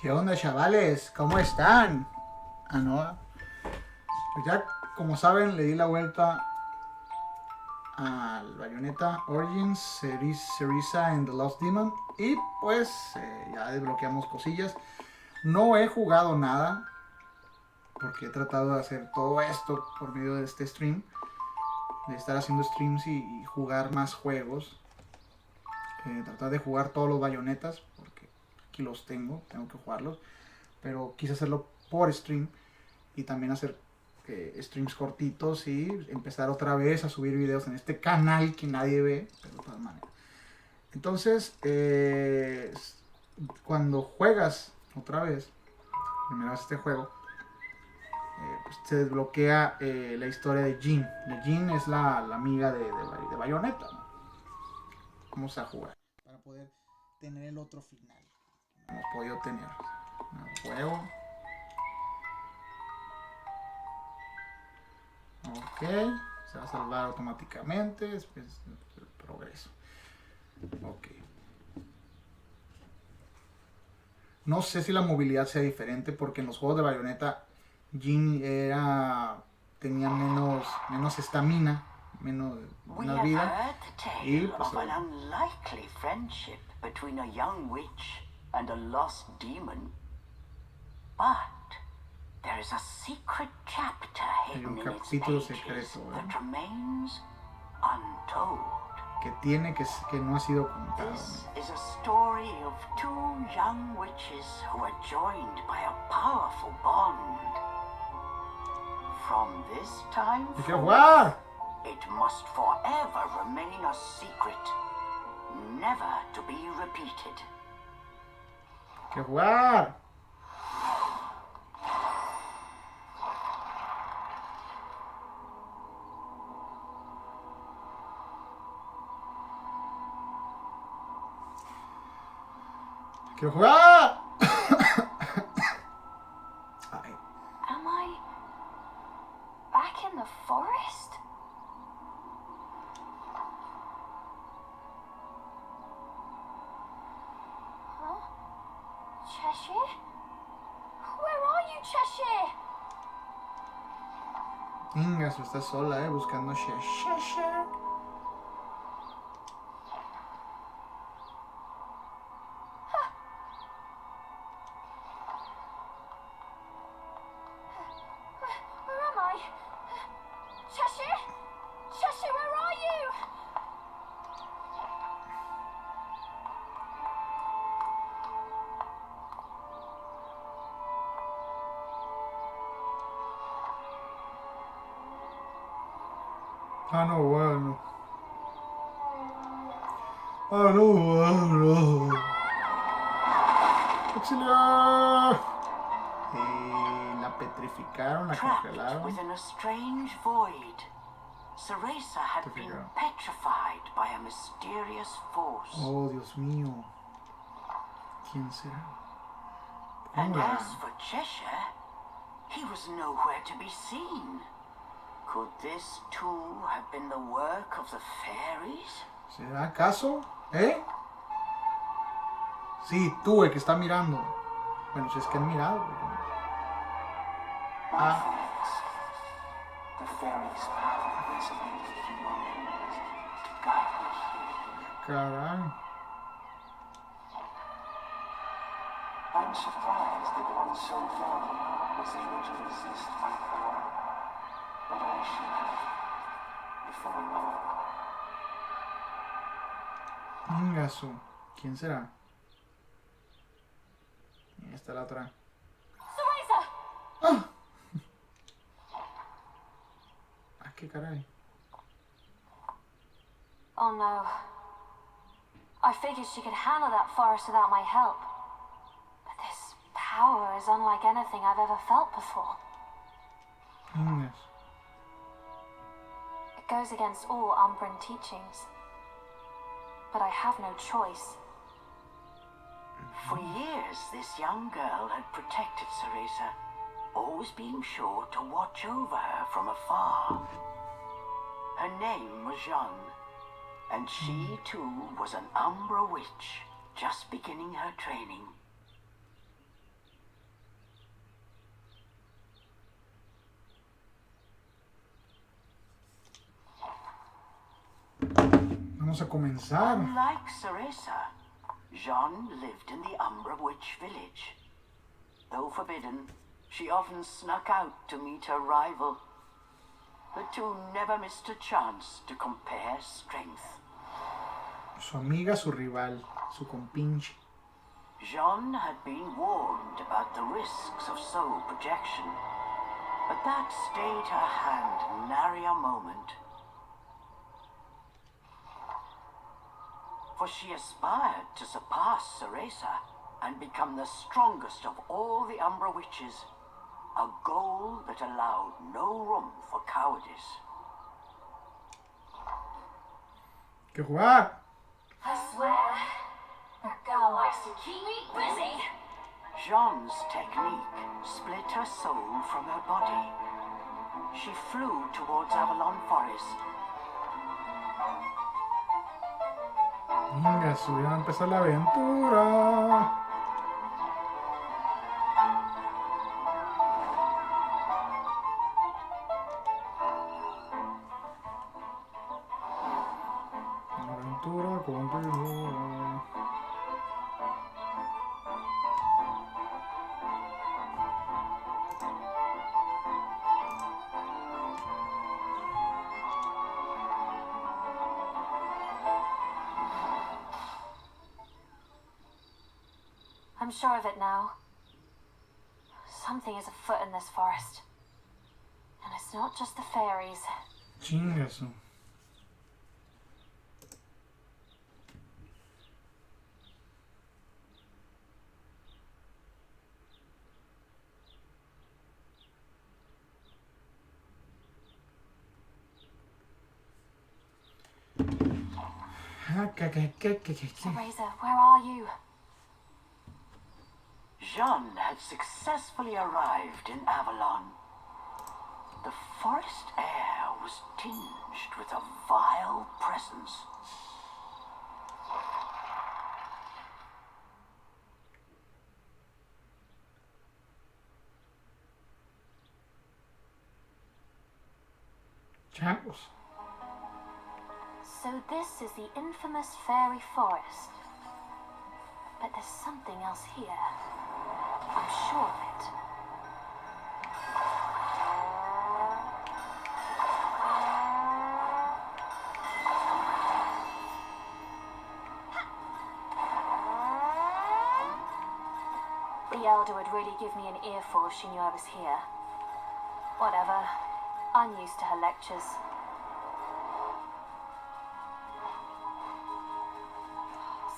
¿Qué onda, chavales? ¿Cómo están? Ah, no. Pues ya, como saben, le di la vuelta al Bayonetta Origins, Cereza and the Lost Demon. Y pues ya desbloqueamos cosillas. No he jugado nada, porque he tratado de hacer todo esto por medio de este stream. De estar haciendo streams y jugar más juegos. Tratar de jugar todos los Bayonetas, porque aquí los tengo que jugarlos. Pero quise hacerlo por stream y también hacer streams cortitos y empezar otra vez a subir videos en este canal que nadie ve, pero de todas maneras. Entonces, cuando juegas otra vez, primero este juego, pues se desbloquea la historia de Jeanne. Jeanne es la amiga de Bayonetta, ¿no? Vamos a jugar para poder tener el otro final. No hemos podido tener. Juego. Ok, se va a salvar automáticamente después del progreso. Ok. No sé si la movilidad sea diferente porque en los juegos de Bayonetta Jeanne tenía menos estamina, menos vida. Y pues there is a secret chapter hidden in its pages that remains untold. Que tiene que no ha sido contado. This is a story of two young witches who are joined by a powerful bond. From this time forth, it must forever remain a secret, never to be repeated. ¡Que jugar! ¡Quiero jugar! Am I back in the forest? Huh? Cheshire? Where are you, Cheshire? Ingas, estás sola, buscando Cheshire. Ah, no, bueno. Ah, no, bueno. ¡Auxilio! La petrificaron, la congelaron. Within a strange void, Cereza had been petrified by a mysterious force. Oh, Dios mío. ¿Quién será? And as for Cheshire, he was nowhere to be seen. Could this too have been the work of the fairies? ¿Será acaso? Sí, tú, el que está mirando. Bueno, si es que han mirado. The fairies have resonated in your memories to guide me here. Caray. I'm surprised that one so young was able to resist my power. But I should have before long. Ingasu. ¿Quién será? Ahí está la otra. Cereza! ¡Ah! ¡Ah, qué caray! Oh no. I figured she could handle that forest without my help. But this power is unlike anything I've ever felt before. Ingas. It goes against all Umbran teachings. But I have no choice. For years, this young girl had protected Cereza, always being sure to watch over her from afar. Her name was Jeanne, and she too was an Umbra witch, just beginning her training. Vamos a comenzar. Unlike Cereza, Jeanne lived in the Umbra Witch village. Though forbidden, she often snuck out to meet her rival. The two never missed a chance to compare strength. Su amiga, su rival, su compinche. Jeanne had been warned about the risks of soul projection, but that stayed her hand nary a moment. For she aspired to surpass Cereza and become the strongest of all the Umbra Witches, a goal that allowed no room for cowardice. ¡Que jugar! I swear, that girl likes to keep me busy. Jeanne's technique split her soul from her body. She flew towards Avalon Forest. Venga, ya va a empezar la aventura. Aventura continúa. I'm sure of it now. Something is afoot in this forest. And it's not just the fairies. Chingazo. Cereza, where are you? Jeanne had successfully arrived in Avalon. The forest air was tinged with a vile presence. Changos. So this is the infamous fairy forest. But there's something else here. I'm sure of it. The Elder would really give me an earful if she knew I was here. Whatever. I'm used to her lectures.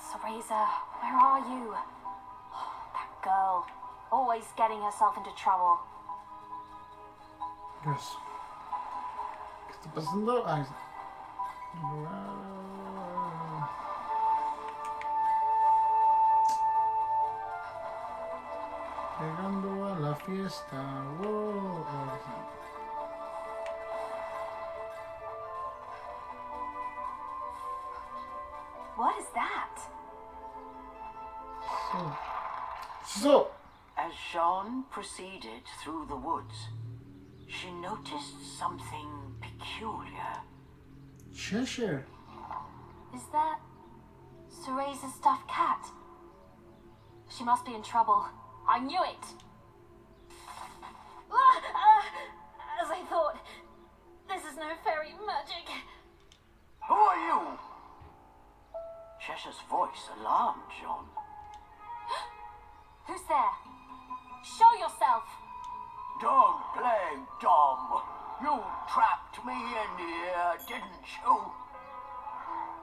Cereza, where are you? That girl. Always getting herself into trouble. Yes. ¿Qué está pasando? Ay, llegando a la fiesta. Wow. What is that? So. As Jeanne proceeded through the woods, she noticed something peculiar. Cheshire. Is that Cereza's stuffed cat? She must be in trouble. I knew it! As I thought, this is no fairy magic. Who are you? Cheshire's voice alarmed Jeanne. Who's there? Show yourself! Don't play dumb. You trapped me in here, didn't you?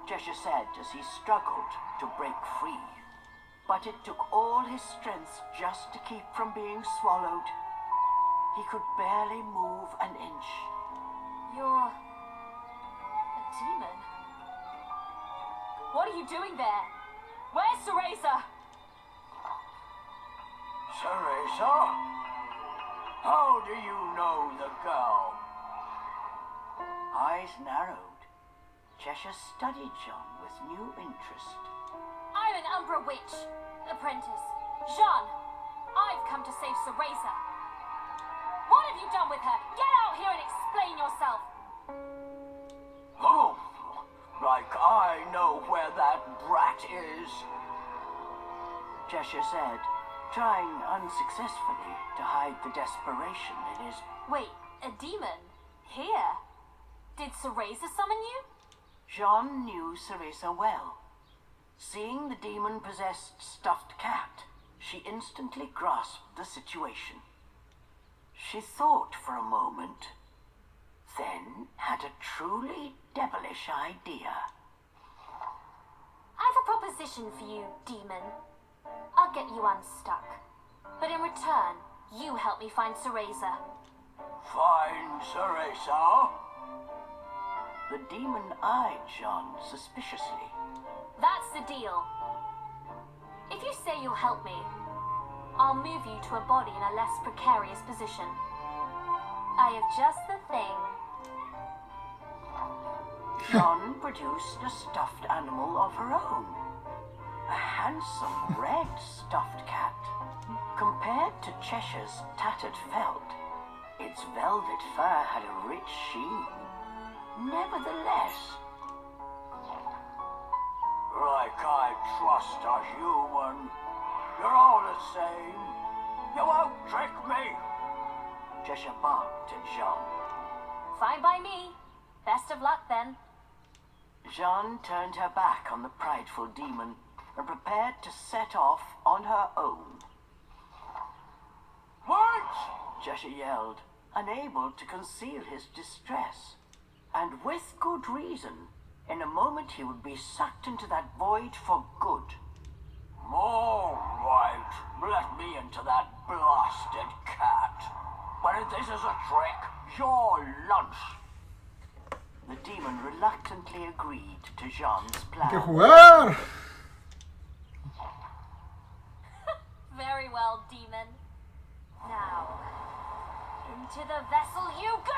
Cheshire said as he struggled to break free. But it took all his strength just to keep from being swallowed. He could barely move an inch. You're a demon. What are you doing there? Where's Cereza? Cereza? How do you know the girl? Eyes narrowed, Cheshire studied Jeanne with new interest. I'm an Umbra Witch, apprentice. Jeanne, I've come to save Cereza. What have you done with her? Get out here and explain yourself. Oh, Like I know where that brat is, Cheshire said, trying unsuccessfully to hide the desperation in his... Wait, a demon? Here? Did Cereza summon you? Jeanne knew Cereza well. Seeing the demon-possessed stuffed cat, she instantly grasped the situation. She thought for a moment, then had a truly devilish idea. I have a proposition for you, demon. I'll get you unstuck. But in return, you help me find Cereza. Find Cereza? The demon eyed Jeanne suspiciously. That's the deal. If you say you'll help me, I'll move you to a body in a less precarious position. I have just the thing. Jeanne produced a stuffed animal of her own. A handsome red stuffed cat. Compared to Cheshire's tattered felt, its velvet fur had a rich sheen. Nevertheless, like I trust a human, you're all the same. You won't trick me. Cheshire barked at Jeanne. Fine by me. Best of luck then. Jeanne turned her back on the prideful demon and prepared to set off on her own. What? Cheshire yelled, unable to conceal his distress. And with good reason. In a moment he would be sucked into that void for good. All right, let me into that blasted cat. But if this is a trick, your lunch. The demon reluctantly agreed to Jeanne's Hay que plan. jugar. Very well, demon. Now, into the vessel you go!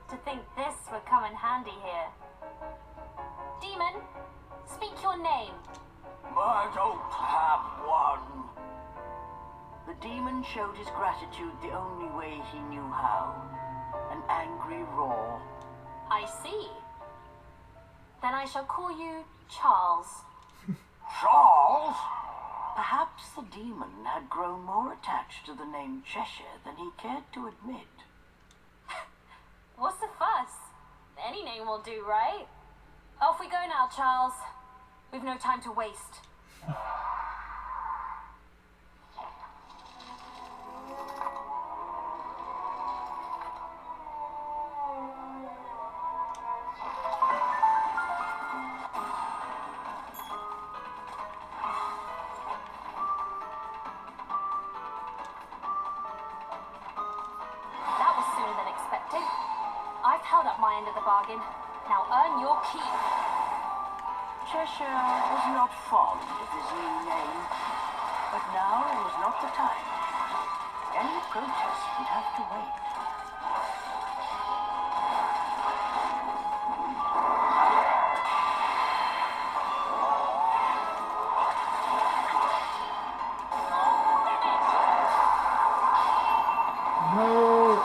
To think this would come in handy here. Demon, speak your name. I don't have one. The demon showed his gratitude the only way he knew how. An angry roar. I see. Then I shall call you Charles. Charles? Perhaps the demon had grown more attached to the name Cheshire than he cared to admit. What's the fuss? Any name will do, right? Off we go now, Charles. We've no time to waste. That was sooner than expected. I've held up my end of the bargain. Now earn your keep. Cheshire was not fond of his new name, but now was not the time. Any protest would have to wait. No.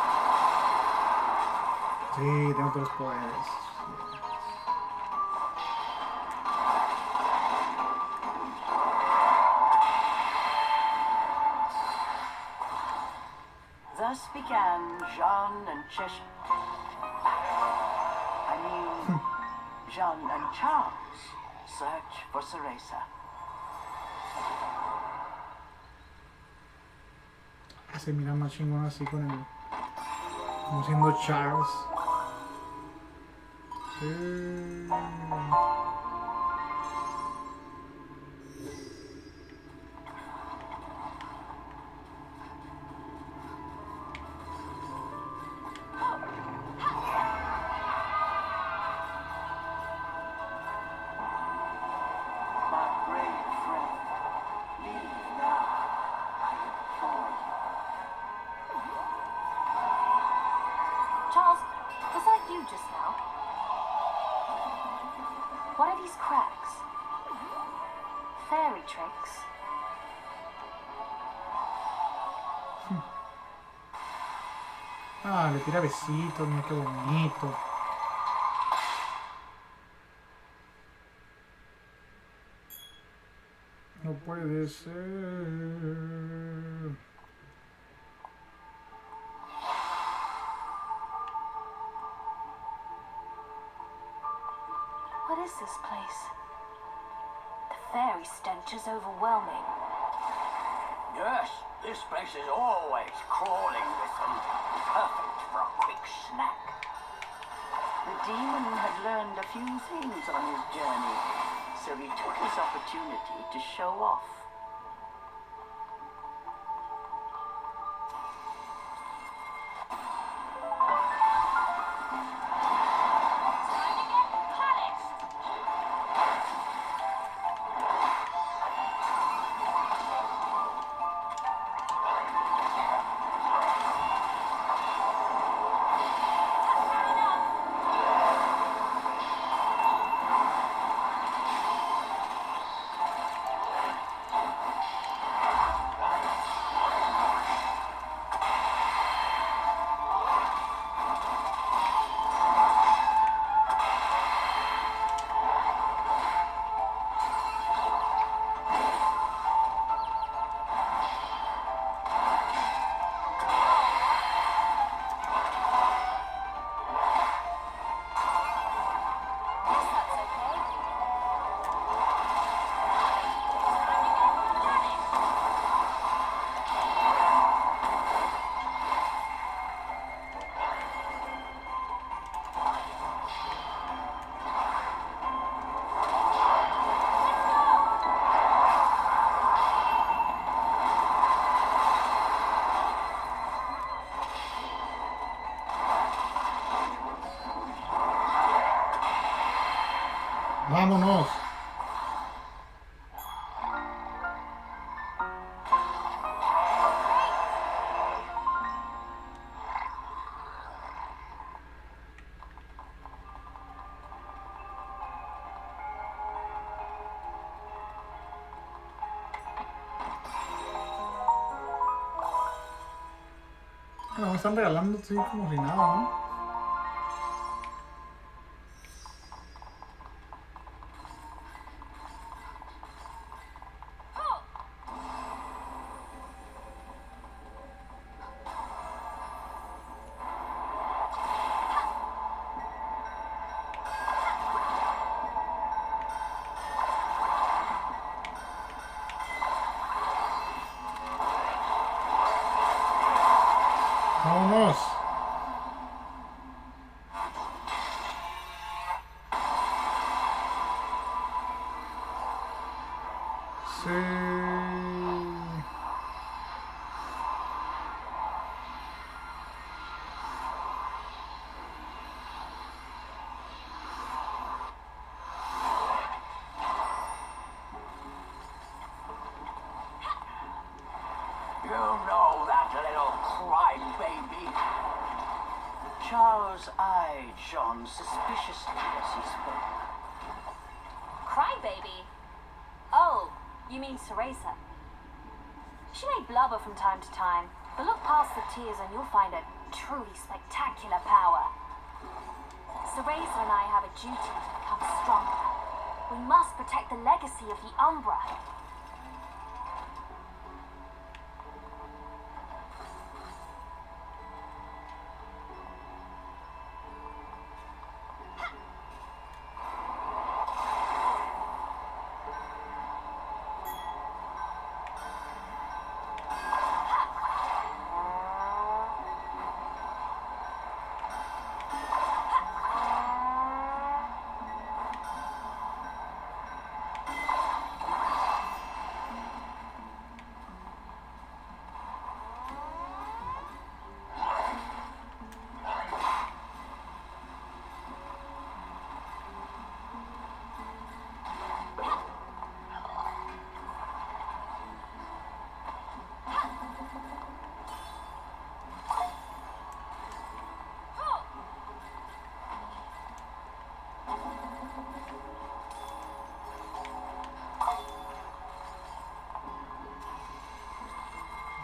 Sí, tengo otros poderes. Thus began Jeanne and Jeanne and Charles' search for Cereza. Se mira más chingón así con el... como siendo Charles. Sí. My brave friend, leave now, I implore you. Charles, was that you just now? What have you tricks. Ah, le tira besitos, mira qué bonito. No puede ser. What is this place? The fairy stench is overwhelming. Yes, this place is always crawling with them. Perfect for a quick snack. The demon had learned a few things on his journey, so he took his opportunity to show off. Vámonos. No, me están regalando así como si nada, ¿no? Vámonos. Sí. You know that little crybaby. Charles eyed Jeanne suspiciously as he spoke. Crybaby? Oh, you mean Cereza. She may blubber from time to time, but look past the tears and you'll find a truly spectacular power. Cereza and I have a duty to become stronger. We must protect the legacy of the Umbra.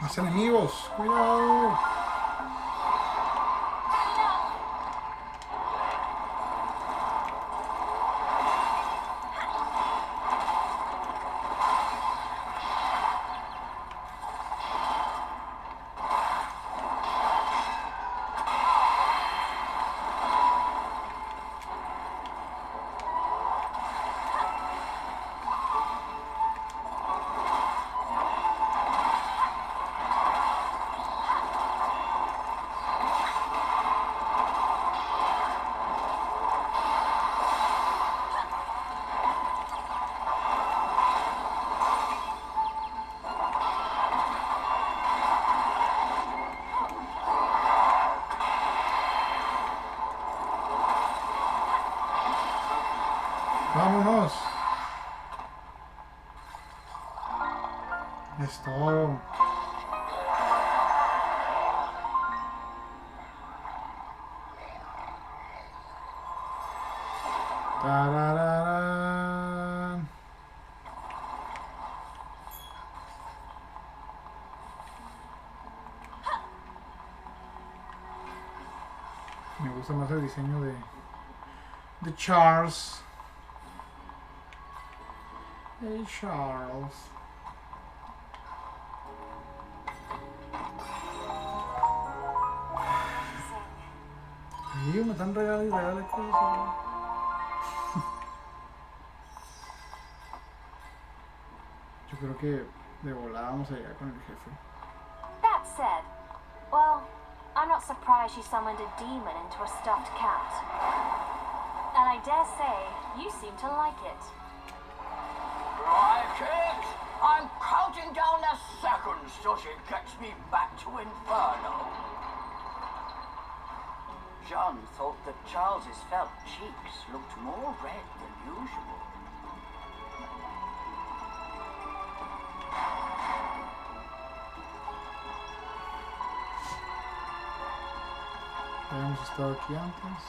Más enemigos. Cuidado. Vámonos. Es todo. Tarararán. Me gusta más el diseño de Charles. Hey Charles. Y me están regalando y regalando cosas. Yo creo que de volada vamos a llegar con el jefe. That said, well, I'm not surprised you summoned a demon into a stuffed cat. And I dare say, you seem to like it. Right, kids. I'm counting down the seconds till she gets me back to Inferno. Jeanne thought that Charles's felt cheeks looked more red than usual. Habíamos estado aquí antes.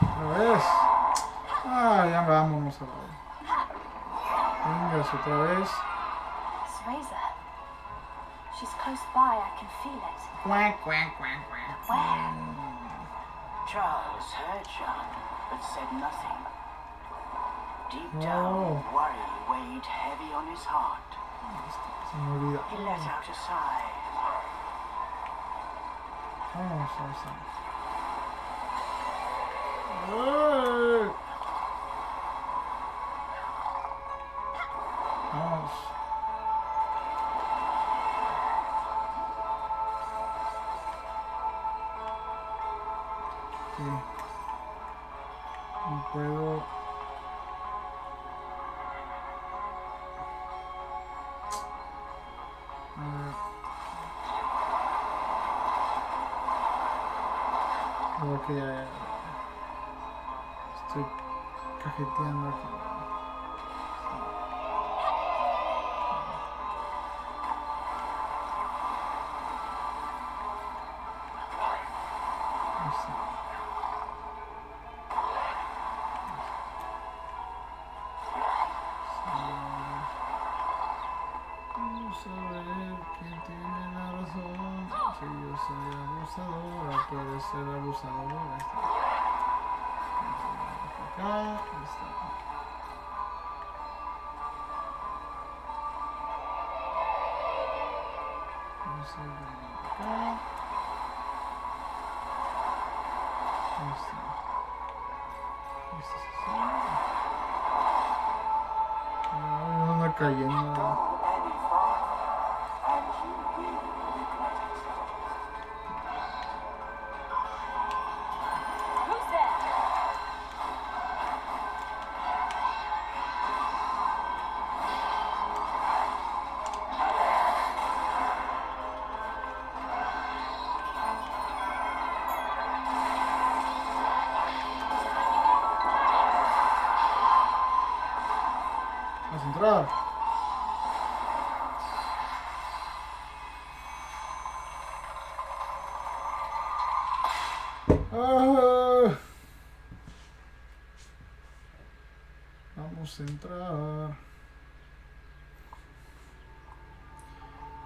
Otra vez. Ah, ya vámonos a la vez. Venga, otra vez. Cereza. She's close by, I can feel it. Quack, quack, quack, quack. Where? Charles heard Jeanne, but said nothing. Deep Oh. down, worry weighed heavy on his heart. Se me olvida. He let out a sigh. Vamos, vamos, vamos. ¡Ay! Vamos. Sí. No puedo. A ver. Ok, ya. Estoy cajeteando aquí. Vamos a ver quién tiene la razón. Si yo soy abusadora, puede ser abusadora. Acá está. Vamos a ver acá. Ahí está. Este es así. Ay, anda cayendo. entrar. Ah. Vamos a entrar.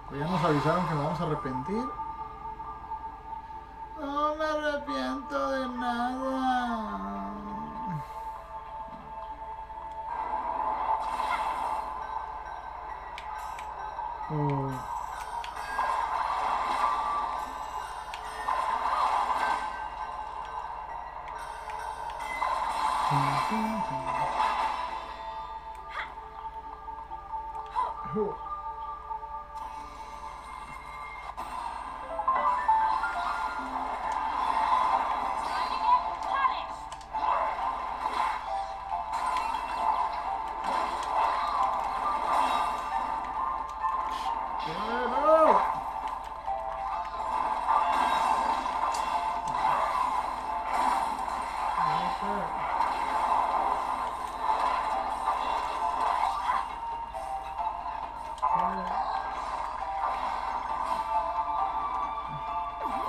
Pues ya nos avisaron que nos vamos a arrepentir. No me arrepiento de nada. Oh. Oh.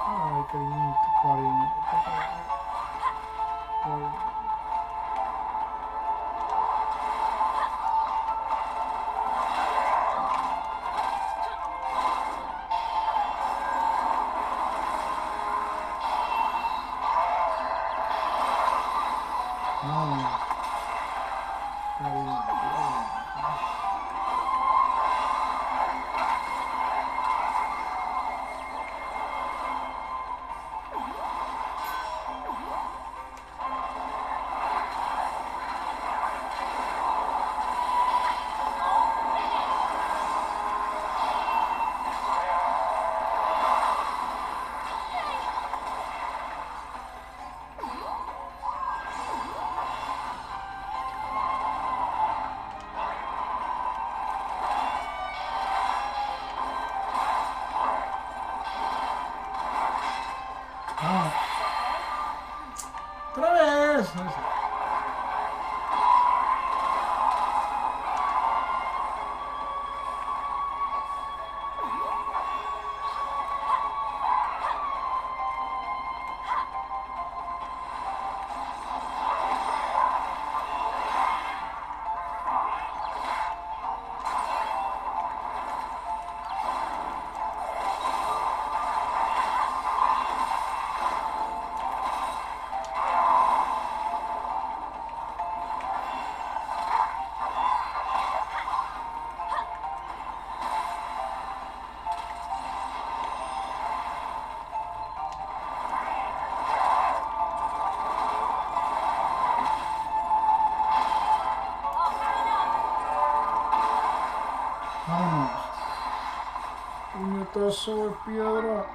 Ay, cariñito, cariño. No, cariño. Ah, otra vez. Vámonos. Puñetazo de piedra.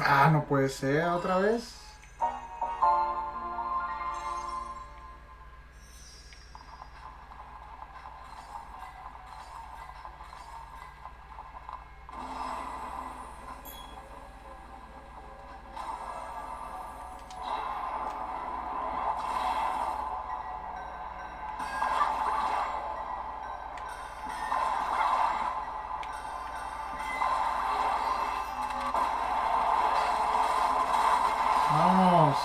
Ah, no puede ser otra vez. Vamos.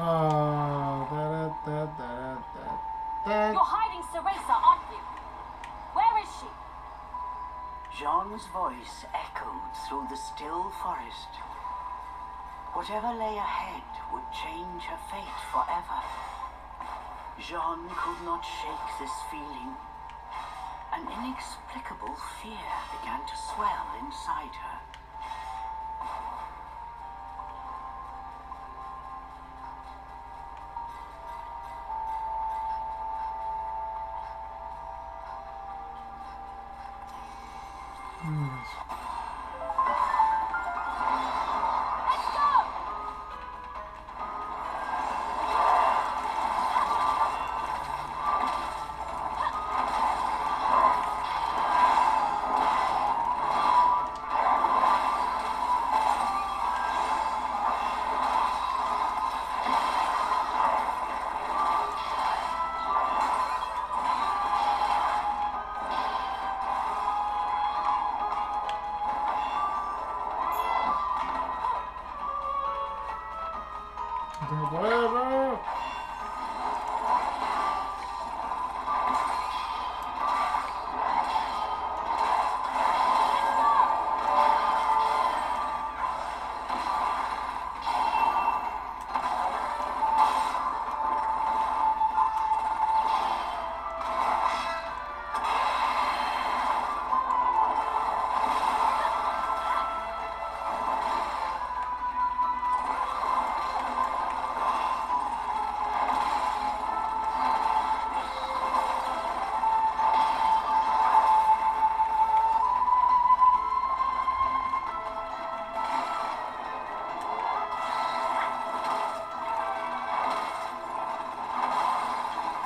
Ah, You're hiding Cereza, aren't you? Where is she? Jeanne's voice echoed through the still forest. Whatever lay ahead would change her fate forever. Jeanne could not shake this feeling. An inexplicable fear began to swell inside her. ¡No puedo!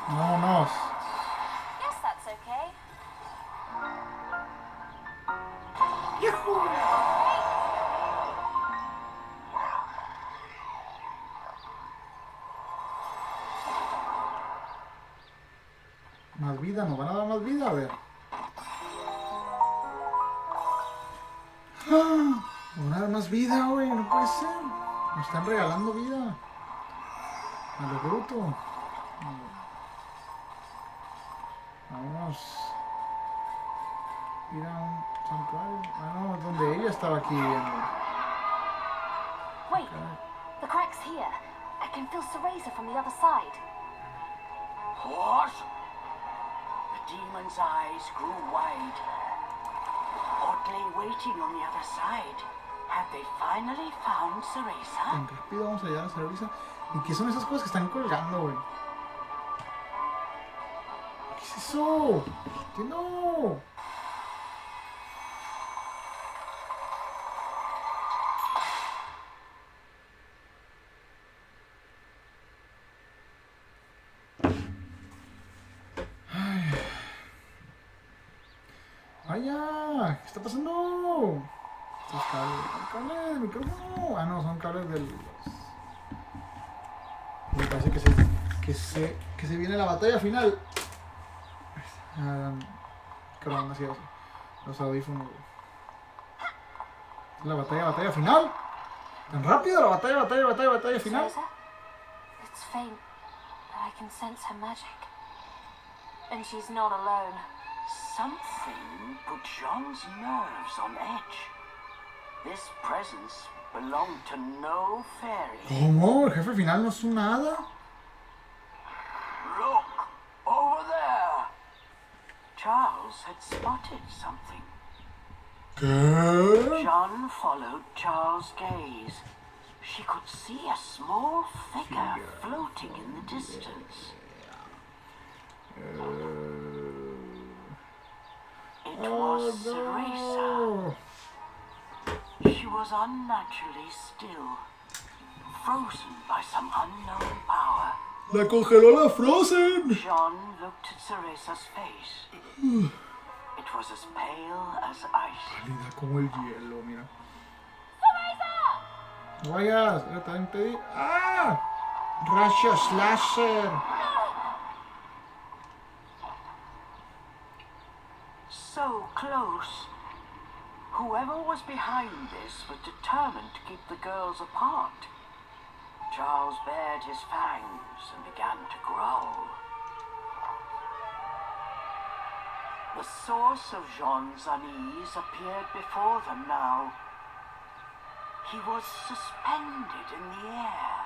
¡Vámonos! Guess that's okay. Más vida, nos van a dar más vida, a ver. Nos van a dar más vida, güey, no puede ser. Nos están regalando vida. A lo bruto. Vamos. Ir a un santuario. Ah, no, donde ella estaba aquí viviendo. Wait, the crack's here. I can feel Cereza from the other side. What? The demon's eyes grew wide. Oddly waiting on the other side. Had they finally found Cereza? Tan rápido vamos a llegar a Cereza. ¿Y qué son esas cosas que están colgando, güey? ¿Qué es eso? ¿Qué no? ¡Vaya! ¿Qué está pasando? Estos cables del micrófono. Ah, no, son cables de los... Me parece que se viene la batalla final. Cabrón, así los audífonos. La batalla final. Tan rápido la batalla final. Cereza? It's faint, but I can sense her magic. And she's not alone. Something put Jeanne's nerves on edge. This presence belonged to no fairy. ¿Cómo? ¿El jefe final no es un hada? Look, over there. Charles had spotted something. ¿Qué? Jeanne followed Charles' gaze. She could see a small figure floating in the distance. It was Cereza. She was unnaturally still, frozen by some unknown power. La congeló la Frozen. Jeanne looked at Cereza's face. It was as pale as ice. Pálida como el hielo, mira. No vayas, está bien pedir. ¡Ah! Rayos láser. So close. Whoever was behind this was determined to keep the girls apart. Charles bared his fangs and began to growl. The source of Jeanne's unease appeared before them now. He was suspended in the air,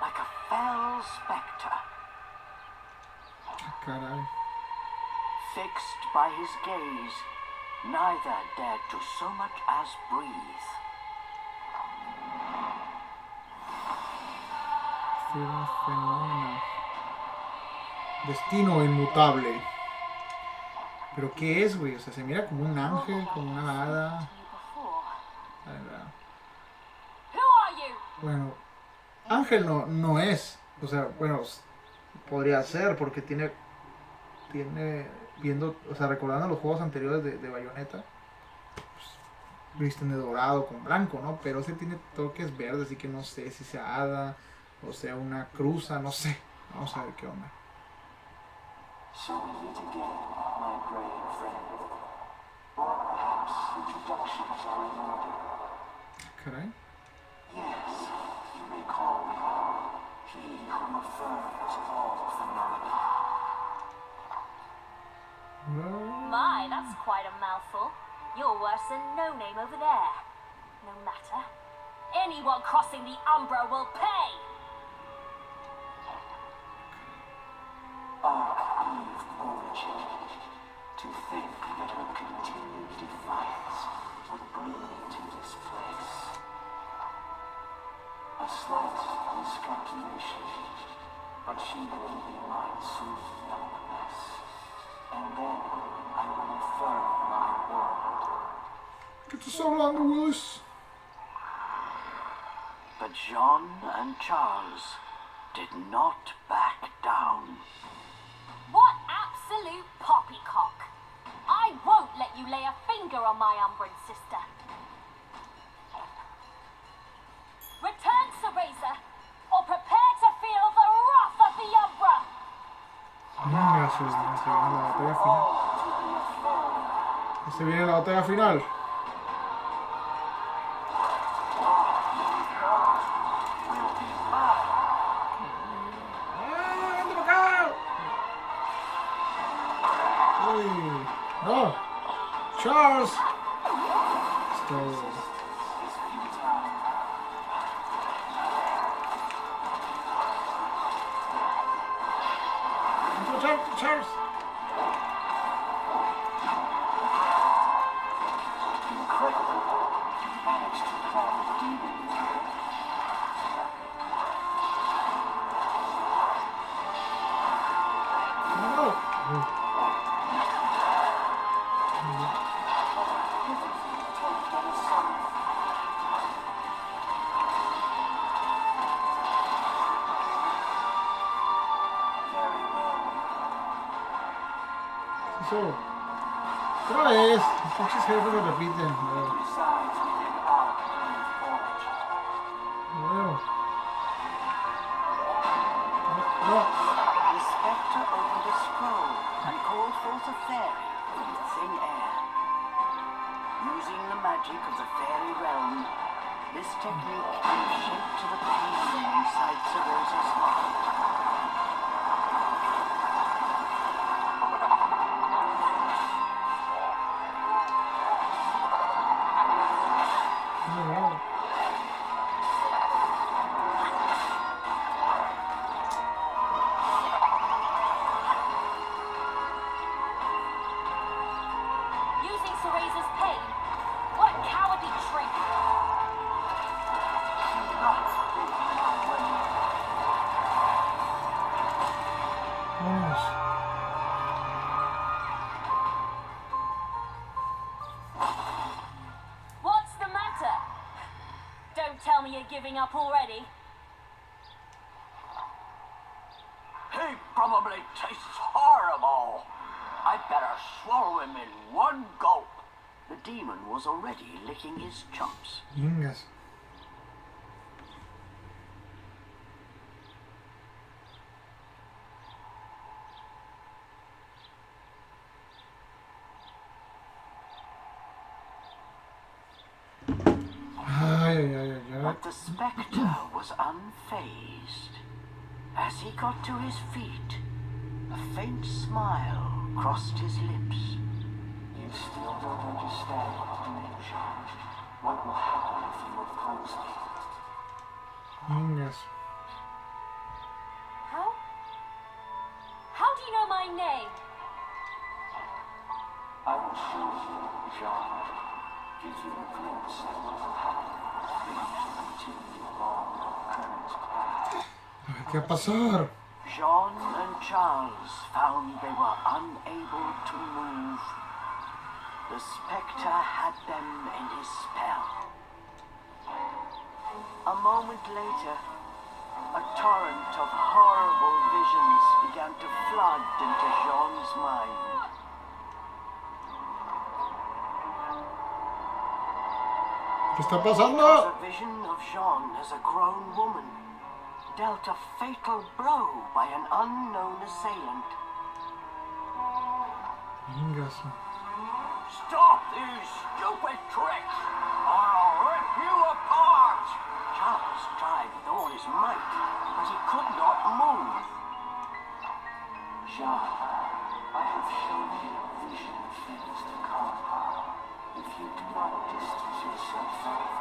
like a fell spectre. Caray. Fixed by his gaze, neither dared to so much as breathe. Fenómeno. Destino inmutable. ¿Pero qué es, güey? O sea, se mira como un ángel, como una hada. La verdad. Bueno, ángel no es. O sea, bueno, podría ser porque tiene viendo, o sea, recordando los juegos anteriores de Bayonetta, pues, visten de dorado con blanco, ¿no? Pero ese tiene toques verdes, así que no sé si sea hada o sea una cruza, no sé. Vamos a ver qué onda. So we meet again, my brave friend. Or perhaps introductions are in order. Caray. Yes, you may call me he who affirms all phenomena. My, that's quite a mouthful. You're worse than No Name over there. No matter. Anyone crossing the Umbra will pay! Arch-Eve origin. To think that her continued defiance would bring me to this place. A slight miscalculation, but she will be mine soon nonetheless. And then I will affirm my world. ¿Qué estás hablando, Willis? But Jeanne and Charles did not back down. What absolute poppycock! I won't let you lay a finger on my Umbran sister. Return, Cereza, or prepare to feel the wrath of the Umbra! Venga, se viene la batalla final. Se viene la batalla final. No! Charles! Let's go. Charles! Incredible. You managed to call the demon. No! Eso. Otra vez. Los pinches jefes se repiten. No. The spectre opened a scroll and called forth a fairy from thin air. Using the magic of the fairy realm, this technique gave shape to the pain inside Cereza's heart. Using Cereza's pain? What a cowardly trick! Vamos. What's the matter? Don't tell me you're giving up already. He probably tastes horrible. I'd better swallow him in one gulp. The demon was already licking his chops. Ingas. But the spectre was unfazed. As he got to his feet, a faint smile crossed his lips. You still don't understand, Jeanne. What will happen if you oppose me? Ingas. How do you know my name? I will show you, Jeanne. Give you a glimpse of what will happen if you continue along your current path. Ay, ¿qué va a pasar? Jeanne and Charles found they were unable to move. The spectre had them in his spell. A moment later, a torrent of horrible visions began to flood into Jeanne's mind. ¿Qué está It was pasando? a vision of Jeanne as a grown woman, dealt a fatal blow by an unknown assailant. Venga, Stop these stupid tricks, or I'll rip you apart! Charles tried with all his might, but he could not move. Jeanne, I have shown you a vision of things to come. If you do not distance yourself from it,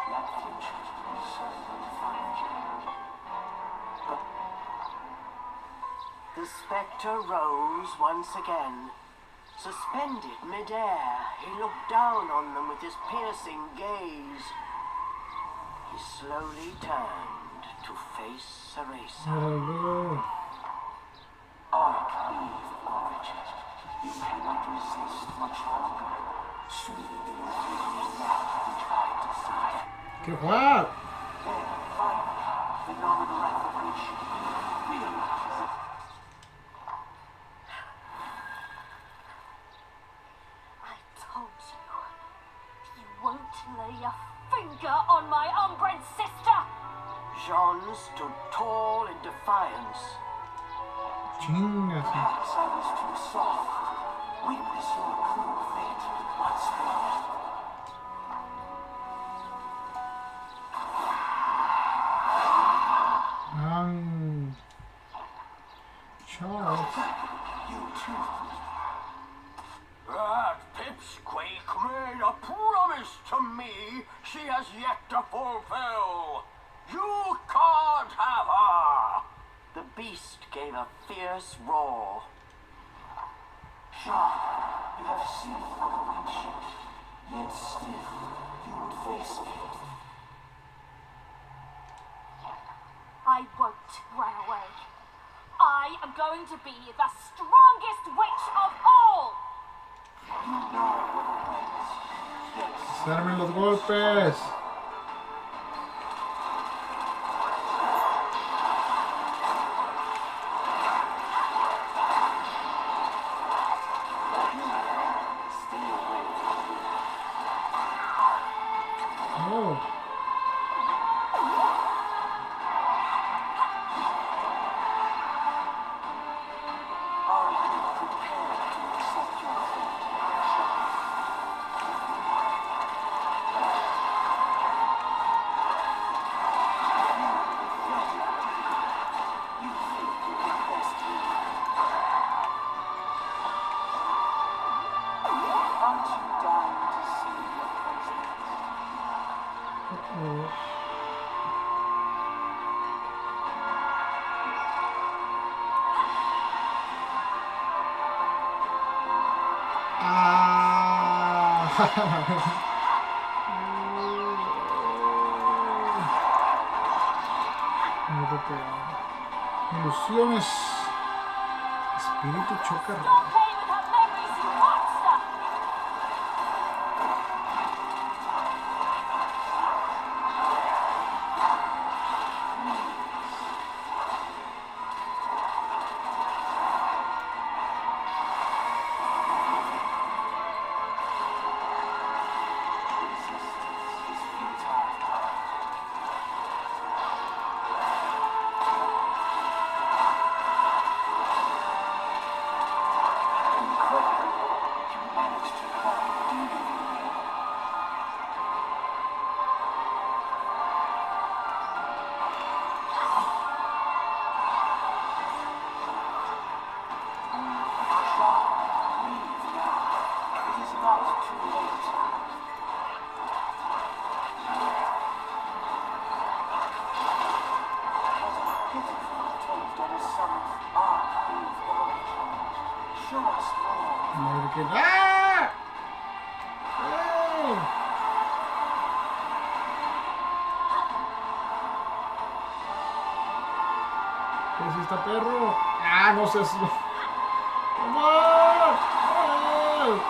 that future will certainly find you. But the spectre rose once again. Suspended mid-air, he looked down on them with his piercing gaze. He slowly turned to face Cereza. Órale. Arc Eve origin. You cannot resist much longer. Soon you will feel that which I desire. ¿Qué jugar? Then, finally, phenomenal recognition realizes. I told you. You won't lay a finger on my unbred sister! Jeanne stood tall in defiance. Chingas. Perhaps I was too soft. Witness your cruel fate once more. Charles. You too. That pipsqueak made a promise to me she has yet to fulfill. You can't have her. The beast gave a fierce roar. Jeanne, you have seen what awaits you, yet still you would face me. I won't run away. I am going to be the strongest witch of all! You know what awaits. Yet Se armen los golpes. stay away. Oh. Are you prepared to accept your fate, Jeanne? You think you can best me? Aren't you dying to see your presence? Uh-oh. Ilusiones. Espíritu choca. Stop playing with her memories, you monster! Resistance is futile. que... ¡Ah! ¡Eh! ¿Qué es esta perro? ¡Ah, no sé! ¡Come on! ¡Eh!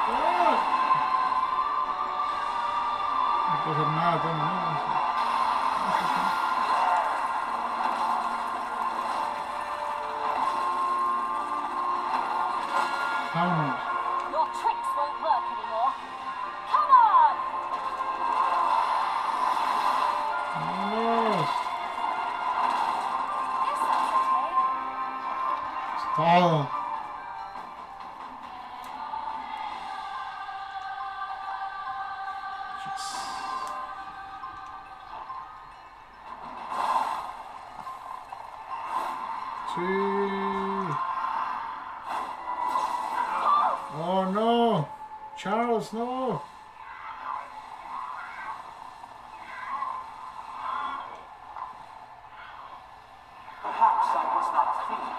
¡Eh! No puedo hacer nada, tengo miedo. Vámonos. Your tricks won't work anymore. Come on! Vámonos. This looks okay. Es todo. Sí. Oh no. Charles, no. Perhaps I was not clear.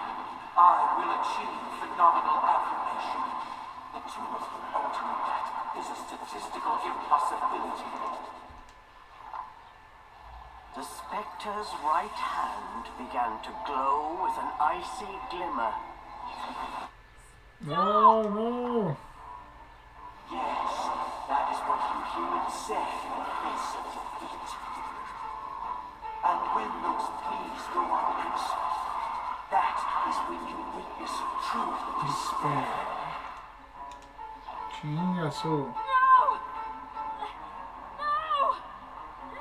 I will achieve phenomenal affirmation. The tomb of the ultimate death is a statistical impossibility. The spectre's right hand began to glow with an icy glimmer. No, no. Yes, that is what you humans say in the face of defeat. And when those pleas go unanswered, that is when you witness true despair. Chingazo. No! No!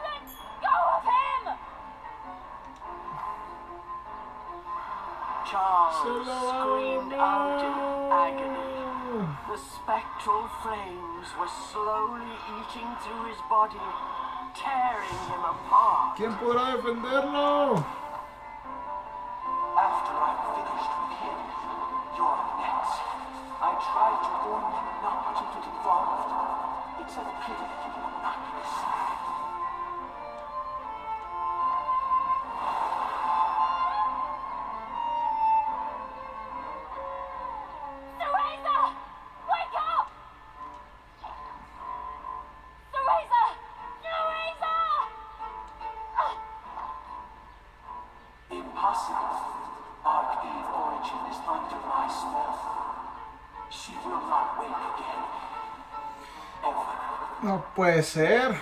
Let go of him! Charles Hello, screamed no. out in agony. The spectral flames were slowly eating through his body, tearing him apart. ¿Quién podrá defenderlo? After I finished with him, you're next. I tried to warn you not to get involved. It's a pity you will not listen. Cereza! Wake up! Cereza! Cereza! Impossible. Arcade origin is under my spell. She will not wake again. Ever. No puede ser.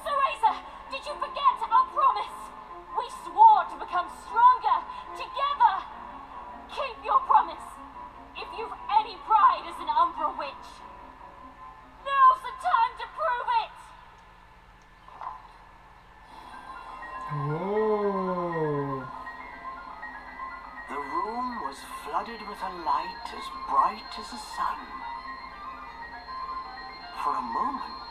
Cereza! Did you forget our promise? We swore to become stronger together! Keep your promise! If you've any pride as an Umbra witch! Now's the time to prove it! Oh. The room was flooded with a light as bright as the sun. For a moment,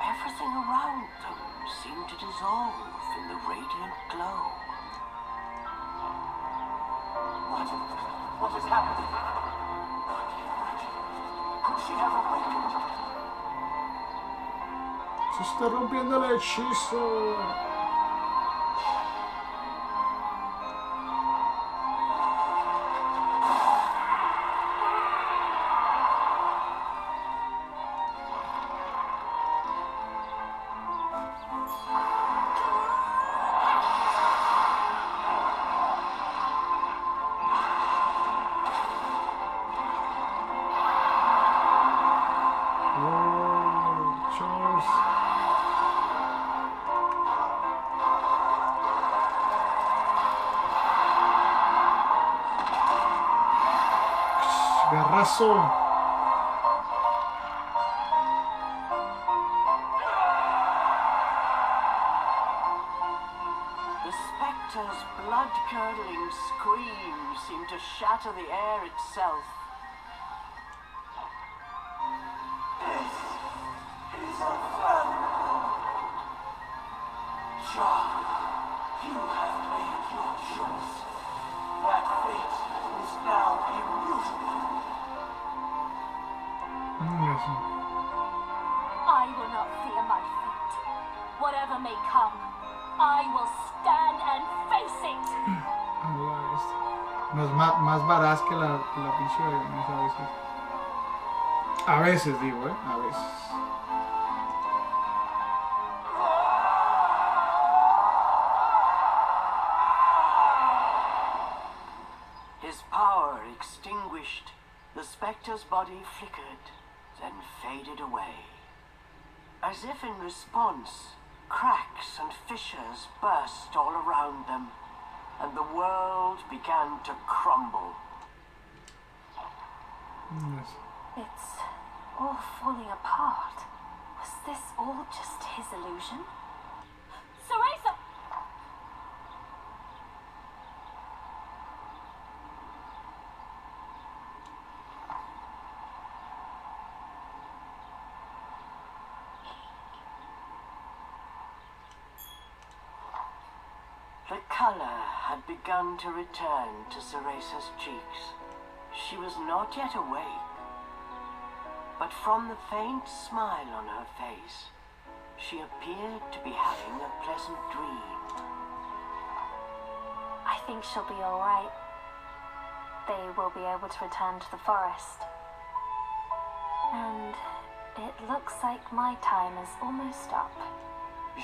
everything around them seemed to dissolve in the radiant glow. What is happening? Could she have awakened? Se está rompiendo el hechizo. Oh, Charles. Garrazo. The spectre's blood-curdling scream seemed to shatter the air itself. This is unfathomable. Jeanne, you have made your choice. That fate is now immutable. I will not fear my fate. Whatever may come, I will stand and face it! A No es más varaz que la pinche bayonesa a veces. A veces digo, a veces. His power extinguished, the spectre's body flickered, then faded away. As if in response, cracks and fissures burst all around them, and the world began to crumble. Yes. It's all falling apart. Was this all just his illusion? Cereza! The color had begun to return to Cereza's cheeks. She was not yet awake, but from the faint smile on her face, she appeared to be having a pleasant dream. I think she'll be all right. They will be able to return to the forest. And it looks like my time is almost up.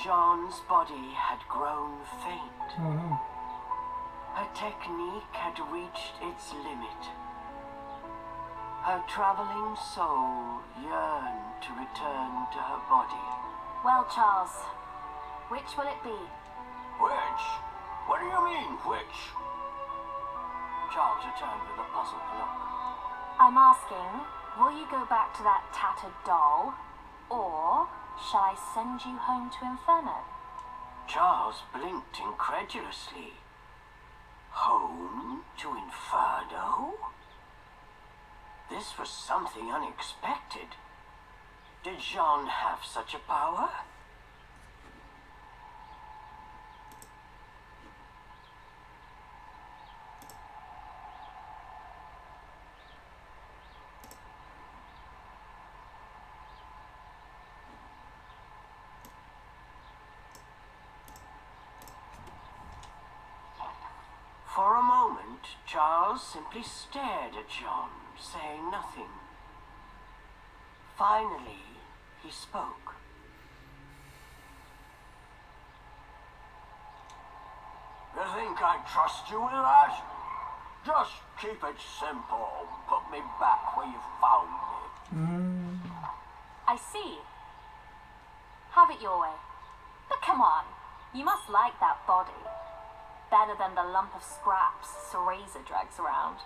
Jeanne's body had grown faint. Oh no. Her technique had reached its limit. Her traveling soul yearned to return to her body. Well, Charles, which will it be? Which? What do you mean, which? Charles returned with a puzzled look. I'm asking, will you go back to that tattered doll, or shall I send you home to Inferno? Charles blinked incredulously. Home to Inferno? This was something unexpected. Did Jeanne have such a power? For a moment, Charles simply stared at Jeanne, saying nothing. Finally, he spoke. You think I trust you with that? Just keep it simple. Put me back where you found me. I see. Have it your way. But come on, you must like that body. Better than the lump of scraps Cereza drags around.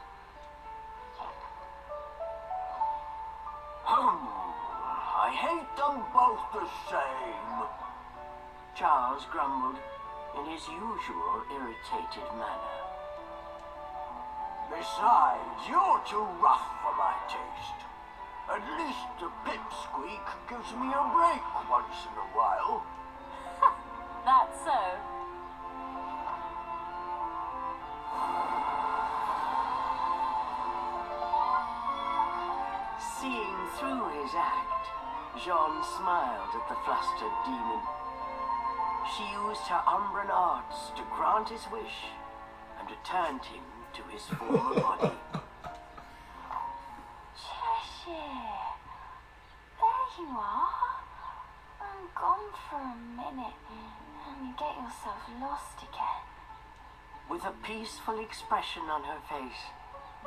I hate them both the same. Charles grumbled in his usual irritated manner. Besides, you're too rough for my taste. At least a pipsqueak gives me a break once in a while. That's so. Seeing through his act, Jeanne smiled at the flustered demon. She used her Umbran arts to grant his wish and returned him to his former body. Cheshire. There you are. I'm gone for a minute and you get yourself lost again. With a peaceful expression on her face,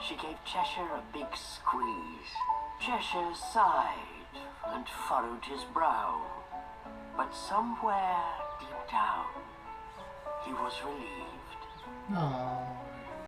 she gave Cheshire a big squeeze. Cheshire sighed and furrowed his brow, but somewhere deep down, he was relieved. Oh.